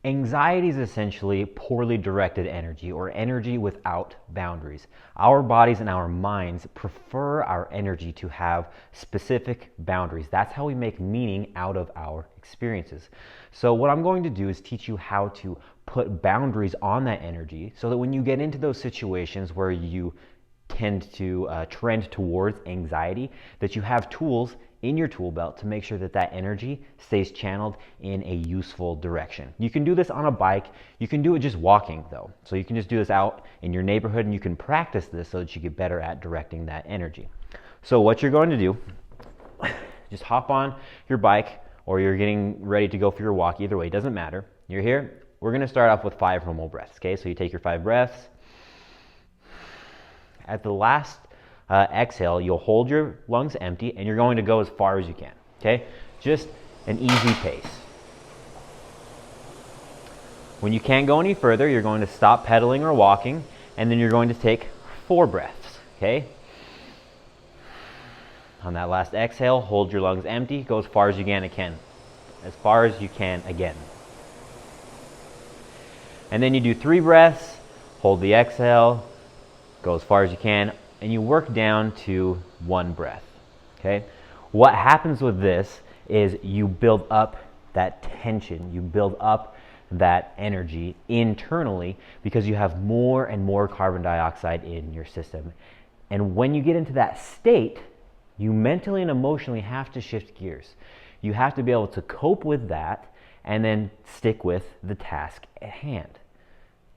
Anxiety is essentially poorly directed energy, or energy without boundaries. Our bodies and our minds prefer our energy to have specific boundaries. That's how we make meaning out of our experiences. So what I'm going to do is teach you how to put boundaries on that energy so that when you get into those situations where you tend to trend towards anxiety, that you have tools in your tool belt to make sure that that energy stays channeled in a useful direction. You can do this on a bike. You can do it just walking though. So you can just do this out in your neighborhood and you can practice this so that you get better at directing that energy. So what you're going to do, just hop on your bike or you're getting ready to go for your walk. Either way, it doesn't matter. You're here. We're going to start off with 5 normal breaths. Okay, so you take your 5 breaths. At the last exhale, you'll hold your lungs empty and you're going to go as far as you can. Okay, just an easy pace. When you can't go any further, you're going to stop pedaling or walking, and then you're going to take 4 breaths. Okay, on that last exhale, hold your lungs empty, go as far as you can again. As far as you can again. And then you do 3 breaths, hold the exhale, go as far as you can, and you work down to 1 breath. Okay? What happens with this is you build up that tension, you build up that energy internally because you have more and more carbon dioxide in your system. And when you get into that state, you mentally and emotionally have to shift gears. You have to be able to cope with that and then stick with the task at hand.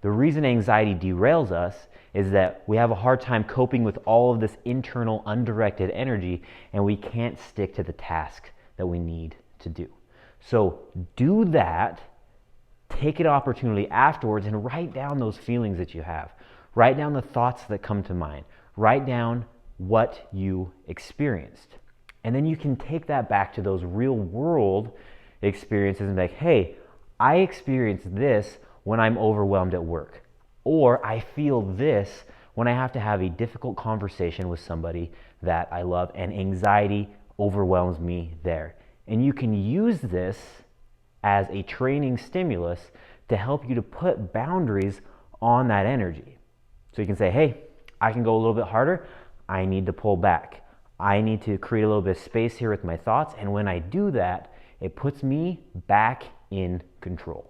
The reason anxiety derails us is that we have a hard time coping with all of this internal undirected energy and we can't stick to the task that we need to do. So do that, take an opportunity afterwards and write down those feelings that you have. Write down the thoughts that come to mind. Write down what you experienced. And then you can take that back to those real world experiences and be like, hey, I experienced this when I'm overwhelmed at work. Or I feel this when I have to have a difficult conversation with somebody that I love and anxiety overwhelms me there. And you can use this as a training stimulus to help you to put boundaries on that energy. So you can say, hey, I can go a little bit harder. I need to pull back. I need to create a little bit of space here with my thoughts. And when I do that, it puts me back in control.